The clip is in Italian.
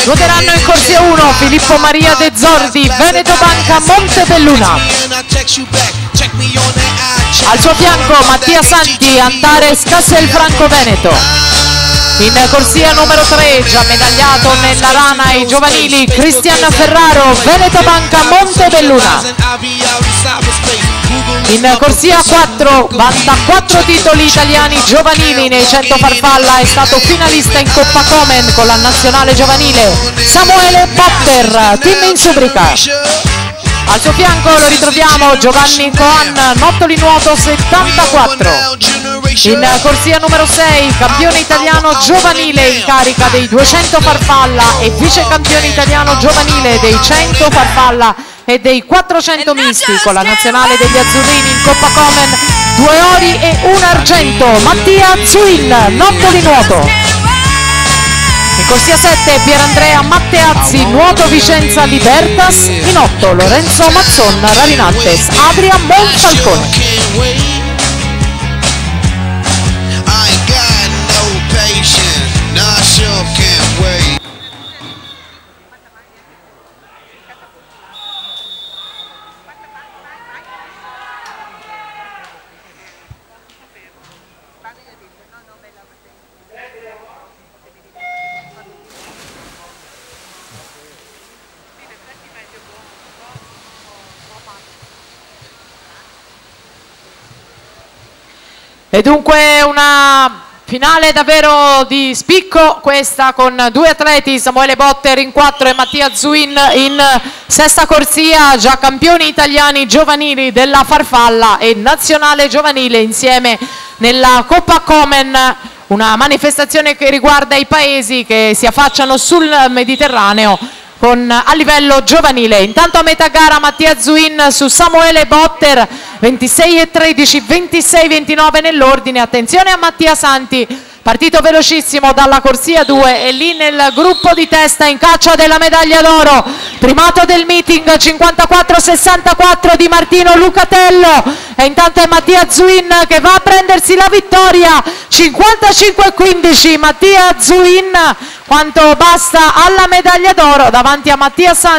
Ruoteranno in corsia 1 Filippo Maria De Zordi, Veneto Banca Montebelluna. Al suo fianco Mattia Santi, Antares Castelfranco Veneto. In corsia numero 3, già medagliato nella rana ai giovanili, Cristian Ferraro, Veneto Banca Montebelluna. In corsia 4, vanta 4 titoli italiani giovanili nei 100 farfalla, è stato finalista in Coppa Komen con la nazionale giovanile, Samuele Potter, team in Subrica. Al suo fianco lo ritroviamo Giovanni Coan, Nottoli Nuoto 74. In corsia numero 6, campione italiano giovanile in carica dei 200 farfalla e vice campione italiano giovanile dei 100 farfalla e dei 400 misti con la nazionale degli azzurrini in Coppa Komen, 2 ori e 1 argento, Mattia Zuin, Nottoli Nuoto. In corsia 7, Pierandrea Matteazzi, Nuoto Vicenza Libertas. In 8, Lorenzo Mazzon, Ravinates, Adria Monfalcone. E dunque una finale davvero di spicco questa, con 2 atleti, Samuele Potter in 4 e Mattia Zuin in sesta corsia, già campioni italiani giovanili della farfalla e nazionale giovanile insieme nella Coppa Komen, una manifestazione che riguarda i paesi che si affacciano sul Mediterraneo a livello giovanile. Intanto a metà gara Mattia Zuin su Samuele Potter, 26-13, 26-29 nell'ordine. Attenzione a Mattia Santi, partito velocissimo dalla corsia 2 e lì nel gruppo di testa in caccia della medaglia d'oro. Primato del meeting 54-64 di Martino Lucatello, e intanto è Mattia Zuin che va a prendersi la vittoria, 55-15 Mattia Zuin, quanto basta alla medaglia d'oro davanti a Mattia Santi.